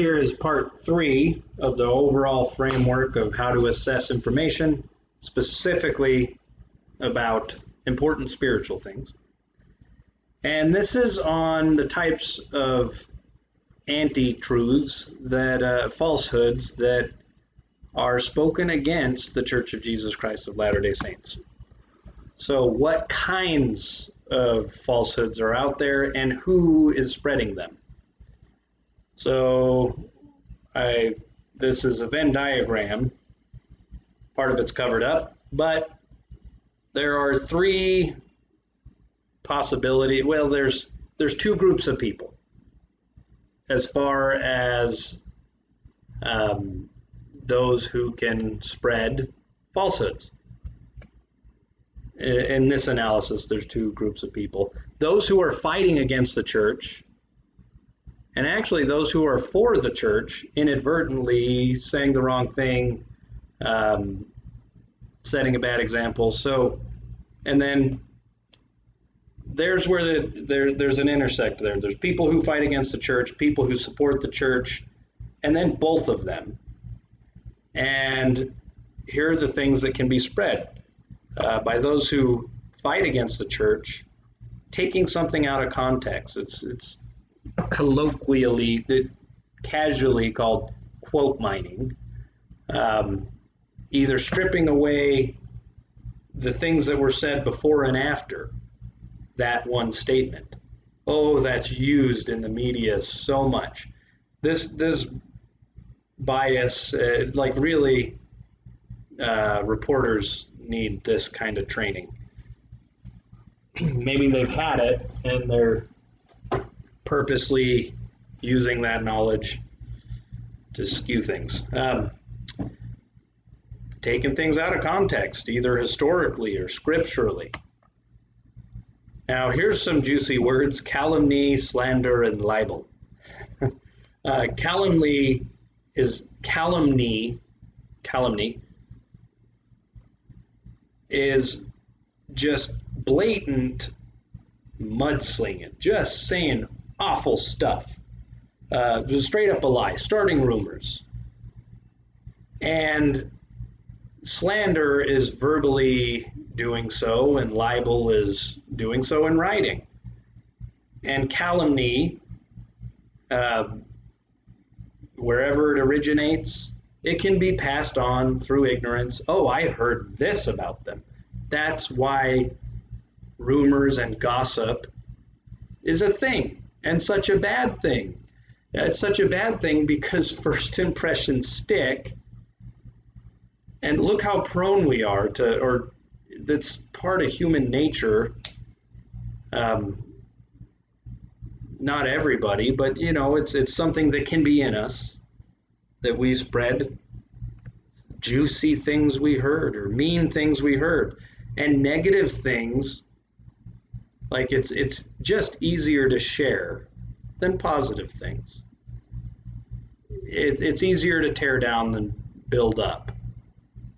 Here is part 3 of the overall framework of how to assess information, specifically about important spiritual things. And this is on the types of anti-truths, falsehoods that are spoken against the Church of Jesus Christ of Latter-day Saints. So what kinds of falsehoods are out there and who is spreading them? So this is a Venn diagram. Part of it's covered up, but there are 3 possibilities. Well, there's 2 groups of people as far as those who can spread falsehoods. In this analysis, there's 2 groups of people. Those who are fighting against the church, and actually those who are for the church, inadvertently saying the wrong thing, setting a bad example. So, and then there's where there's an intersect there. There's people who fight against the church, people who support the church, and then both of them. And here are the things that can be spread by those who fight against the church, taking something out of context. It's colloquially, casually called quote mining, either stripping away the things that were said before and after that one statement. Oh, that's used in the media so much. This bias, reporters need this kind of training. Maybe they've had it and they're purposely using that knowledge to skew things. Taking things out of context, either historically or scripturally. Now, here's some juicy words: calumny, slander, and libel. Calumny is just blatant mudslinging, just saying awful stuff. Straight up a lie, starting rumors. And slander is verbally doing so, and libel is doing so in writing. And calumny, wherever it originates, it can be passed on through ignorance. Oh, I heard this about them. That's why rumors and gossip is a thing, and such a bad thing. It's such a bad thing because first impressions stick. And look how prone we are or that's part of human nature. Not everybody, but it's something that can be in us, that we spread juicy things we heard or mean things we heard, and negative things. Like it's just easier to share than positive things. It's easier to tear down than build up,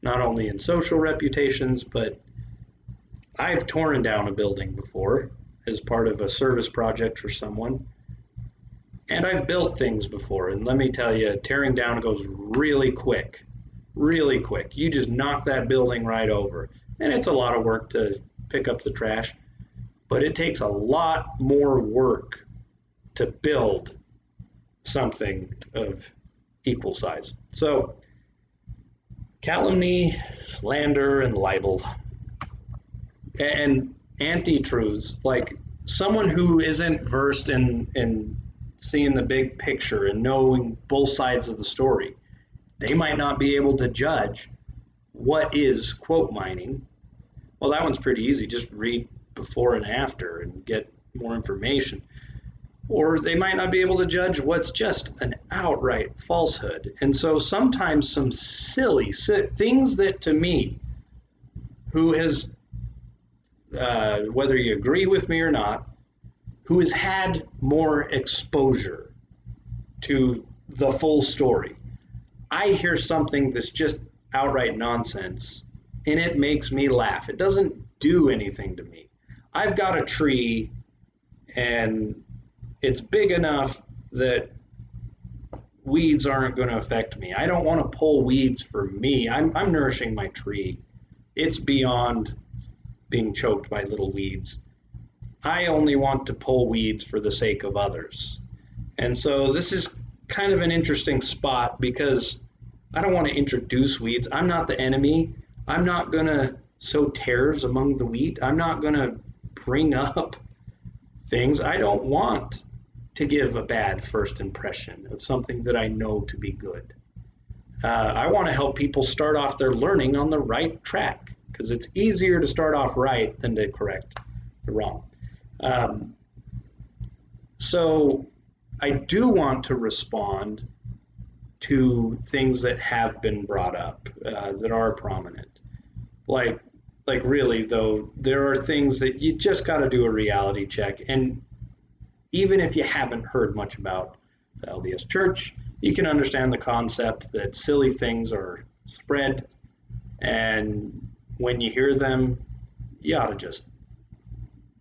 not only in social reputations, but I've torn down a building before as part of a service project for someone. And I've built things before, and let me tell you, tearing down goes really quick, really quick. You just knock that building right over. And it's a lot of work to pick up the trash, but it takes a lot more work to build something of equal size. So, calumny, slander, and libel, and anti-truths, like someone who isn't versed in seeing the big picture and knowing both sides of the story, they might not be able to judge what is quote mining. Well, that one's pretty easy. Just read before and after and get more information. Or they might not be able to judge what's just an outright falsehood. And so sometimes some silly things that, to me, who has, whether you agree with me or not, who has had more exposure to the full story, I hear something that's just outright nonsense, and it makes me laugh. It doesn't do anything to me. I've got a tree, and it's big enough that weeds aren't going to affect me. I don't want to pull weeds for me. I'm nourishing my tree. It's beyond being choked by little weeds. I only want to pull weeds for the sake of others. And so this is kind of an interesting spot because I don't want to introduce weeds. I'm not the enemy. I'm not going to sow tares among the wheat. I'm not going to bring up things. I don't want to give a bad first impression of something that I know to be good. I want to help people start off their learning on the right track because it's easier to start off right than to correct the wrong. So I do want to respond to things that have been brought up that are prominent. Like really though, there are things that you just got to do a reality check. And even if you haven't heard much about the LDS Church, you can understand the concept that silly things are spread. And when you hear them, you ought to just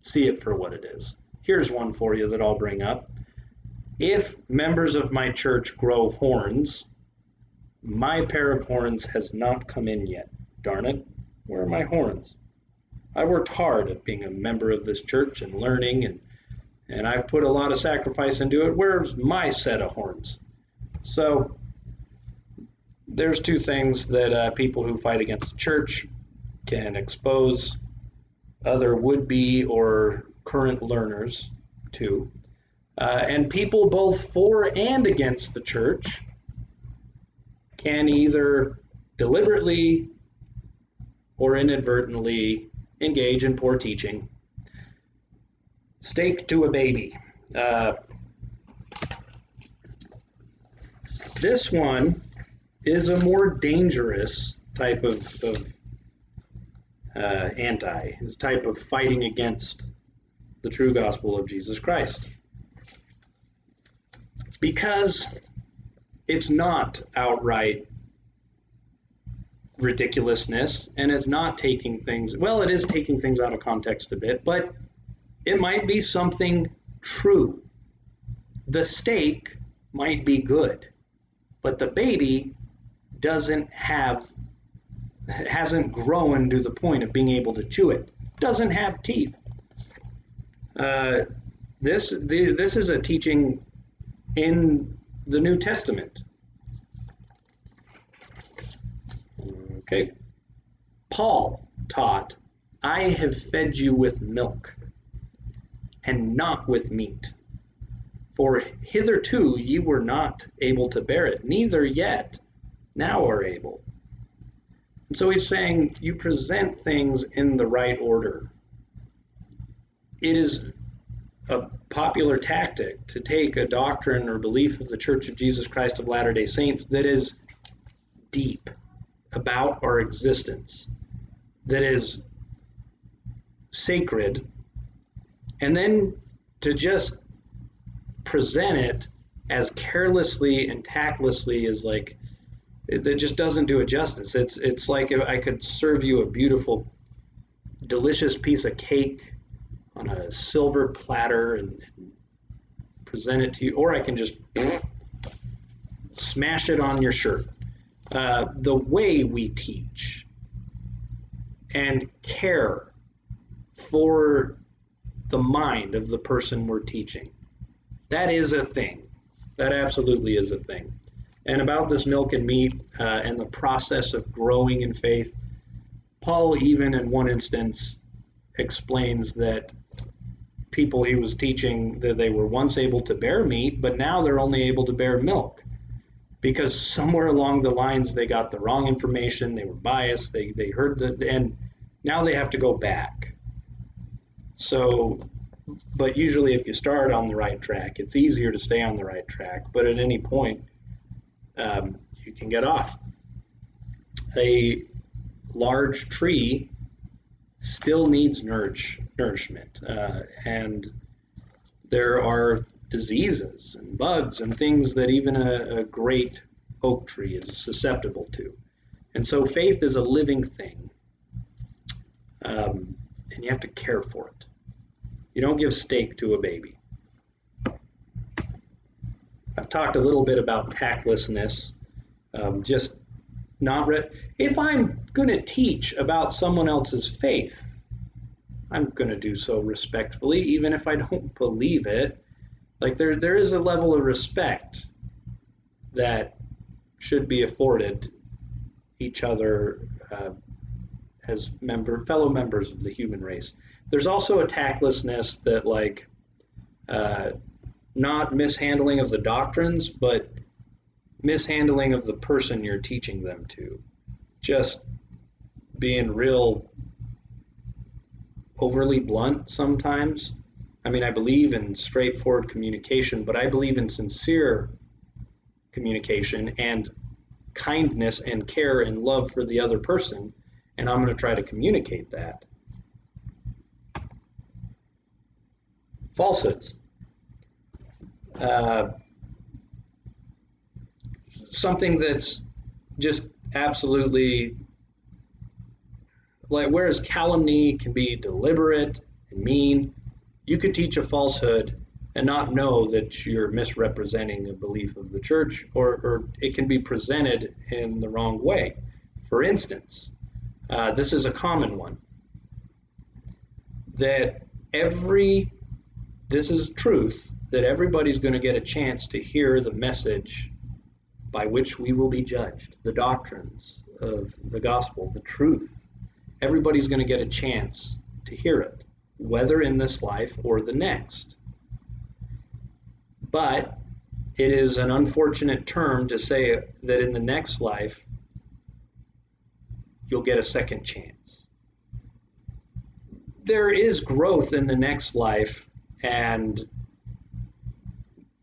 see it for what it is. Here's one for you that I'll bring up. If members of my church grow horns, my pair of horns has not come in yet. Darn it, where are my horns? I've worked hard at being a member of this church and learning, and I've put a lot of sacrifice into it. Where's my set of horns? So there's two things that people who fight against the church can expose other would-be or current learners to. And people both for and against the church can either deliberately or inadvertently engage in poor teaching. Stake to a baby. This one is a more dangerous type of type of fighting against the true gospel of Jesus Christ. Because it's not outright ridiculousness and it's not taking things, well, it is taking things out of context a bit, but it might be something true. The steak might be good, but the baby hasn't grown to the point of being able to chew it, doesn't have teeth. This is a teaching in the New Testament. Okay. Paul taught, I have fed you with milk and not with meat. For hitherto ye were not able to bear it, neither yet now are able. And so he's saying you present things in the right order. It is a popular tactic to take a doctrine or belief of the Church of Jesus Christ of Latter-day Saints that is deep about our existence, that is sacred, and then to just present it as carelessly and tactlessly as like, that just doesn't do it justice. It's like if I could serve you a beautiful, delicious piece of cake on a silver platter and present it to you, or I can just smash it on your shirt. The way we teach and care for the mind of the person we're teaching, that is a thing. That absolutely is a thing. And about this milk and meat and the process of growing in faith, Paul even in one instance explains that people he was teaching that they were once able to bear meat, but now they're only able to bear milk because somewhere along the lines they got the wrong information, they were biased, they heard and now they have to go back. So, but usually if you start on the right track, it's easier to stay on the right track, but at any point, you can get off. A large tree still needs nourishment, and there are diseases and bugs and things that even a great oak tree is susceptible to. And so faith is a living thing, and you have to care for it. You don't give steak to a baby. I've talked a little bit about tactlessness. Just not if I'm going to teach about someone else's faith, I'm going to do so respectfully, even if I don't believe it. Like there is a level of respect that should be afforded each other as fellow members of the human race. There's also a tactlessness that not mishandling of the doctrines, but mishandling of the person you're teaching them to. Just being real overly blunt sometimes. I mean, I believe in straightforward communication, but I believe in sincere communication and kindness and care and love for the other person, and I'm going to try to communicate that. Falsehoods. Something that's just absolutely, like, whereas calumny can be deliberate and mean, you could teach a falsehood and not know that you're misrepresenting a belief of the church, or it can be presented in the wrong way. For instance, this is a common one, that this is truth, that everybody's going to get a chance to hear the message by which we will be judged, the doctrines of the gospel, the truth. Everybody's going to get a chance to hear it, whether in this life or the next. But it is an unfortunate term to say that in the next life, you'll get a second chance. There is growth in the next life,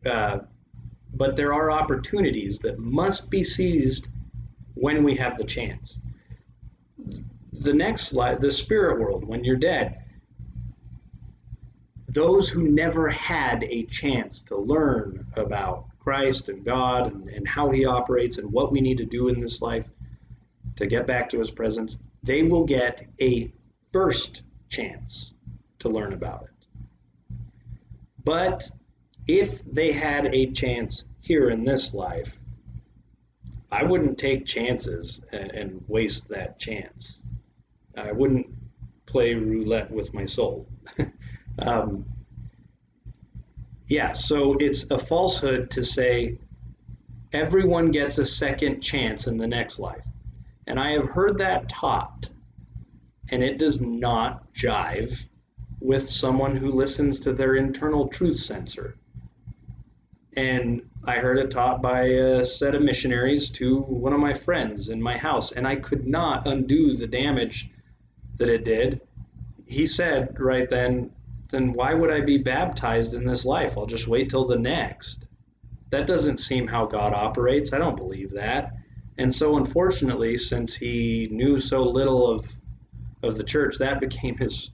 but there are opportunities that must be seized when we have the chance. The next life, the spirit world, when you're dead, those who never had a chance to learn about Christ and God and how he operates and what we need to do in this life to get back to his presence, they will get a first chance to learn about it. But if they had a chance here in this life, I wouldn't take chances and waste that chance. I wouldn't play roulette with my soul. So it's a falsehood to say everyone gets a second chance in the next life. And I have heard that taught, and it does not jive with someone who listens to their internal truth sensor. And I heard it taught by a set of missionaries to one of my friends in my house, and I could not undo the damage that it did. He said right then why would I be baptized in this life? I'll just wait till the next. That doesn't seem how God operates. I don't believe that. And so unfortunately, since he knew so little of the church, that became his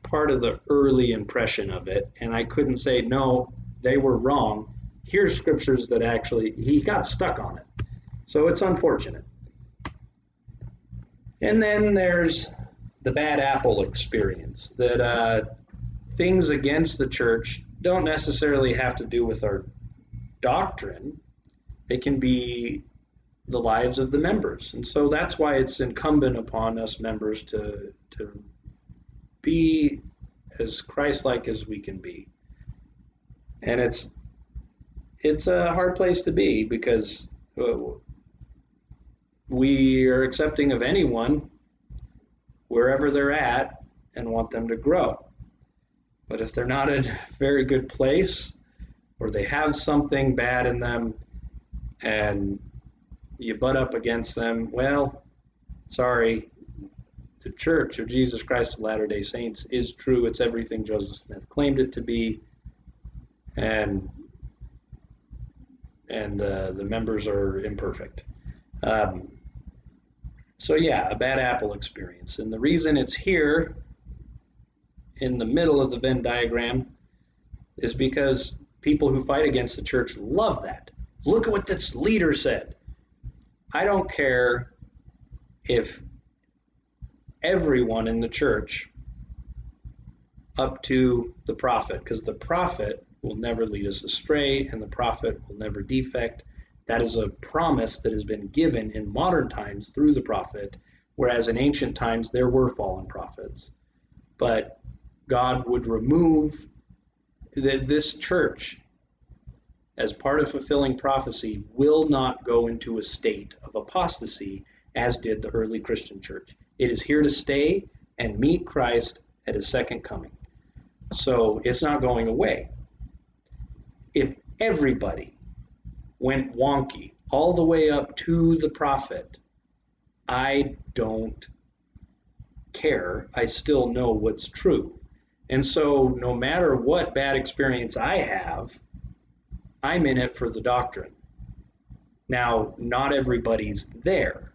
part of the early impression of it. And I couldn't say, no, they were wrong. Here's scriptures that actually, he got stuck on it. So it's unfortunate. And then there's the bad apple experience, that things against the church don't necessarily have to do with our doctrine. They can be the lives of the members. And so that's why it's incumbent upon us members to be as Christ-like as we can be. And it's a hard place to be, because we are accepting of anyone wherever they're at and want them to grow. But if they're not in a very good place, or they have something bad in them, and you butt up against them, well, sorry, the Church of Jesus Christ of Latter-day Saints is true. It's everything Joseph Smith claimed it to be, and the members are imperfect. So yeah, a bad apple experience. And the reason it's here in the middle of the Venn diagram is because people who fight against the church love that. Look at what this leader said. I don't care if everyone in the church up to the prophet, because the prophet will never lead us astray, and the prophet will never defect. That is a promise that has been given in modern times through the prophet, whereas in ancient times there were fallen prophets. But God would remove this church, as part of fulfilling prophecy, will not go into a state of apostasy as did the early Christian church. It is here to stay and meet Christ at his second coming. So it's not going away. If everybody went wonky all the way up to the prophet, I don't care. I still know what's true. And so no matter what bad experience I have, I'm in it for the doctrine. Now, not everybody's there.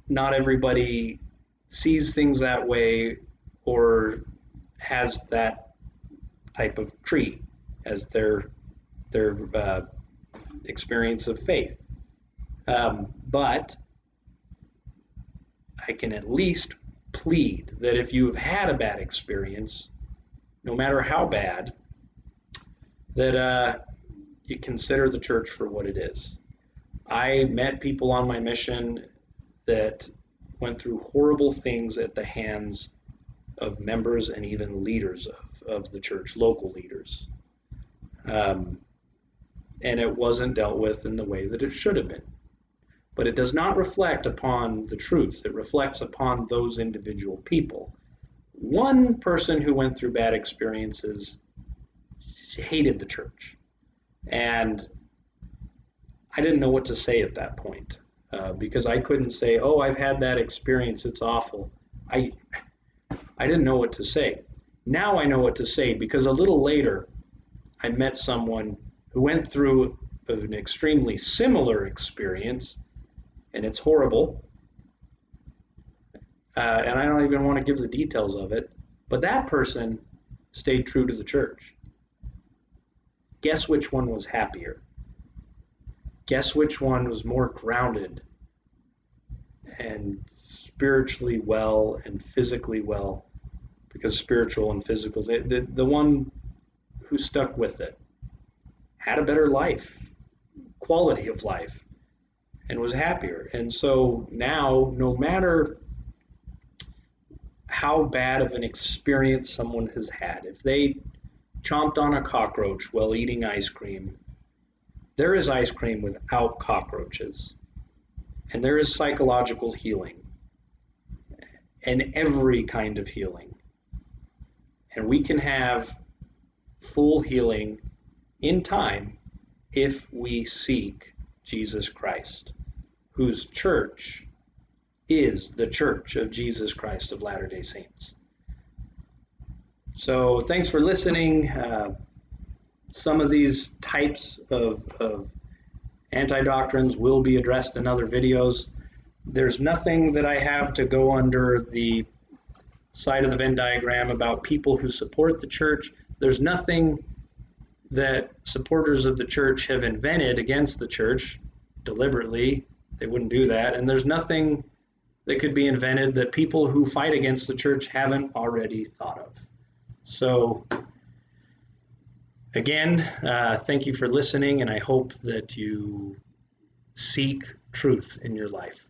Not everybody sees things that way or has that type of tree as their experience of faith. But I can at least plead that if you have had a bad experience, no matter how bad, that you consider the church for what it is. I met people on my mission that went through horrible things at the hands of members and even leaders of the church, local leaders. And it wasn't dealt with in the way that it should have been. But it does not reflect upon the truth. It reflects upon those individual people. One person who went through bad experiences hated the church. And I didn't know what to say at that point because I couldn't say, oh, I've had that experience, it's awful. I didn't know what to say. Now I know what to say because a little later I met someone who went through an extremely similar experience, and it's horrible. And I don't even want to give the details of it, but that person stayed true to the church. Guess which one was happier? Guess which one was more grounded and spiritually well and physically well? Because spiritual and physical, the one who stuck with it had a better life, quality of life, and was happier. And so now, no matter how bad of an experience someone has had, if they chomped on a cockroach while eating ice cream, there is ice cream without cockroaches. And there is psychological healing and every kind of healing. And we can have full healing in time if we seek Jesus Christ, whose church is the Church of Jesus Christ of Latter-day Saints. So thanks for listening. Some of these types of anti-doctrines will be addressed in other videos. There's nothing that I have to go under the side of the Venn diagram about people who support the church. There's nothing that supporters of the church have invented against the church deliberately. They wouldn't do that. And there's nothing that could be invented that people who fight against the church haven't already thought of. So again, thank you for listening, and I hope that you seek truth in your life.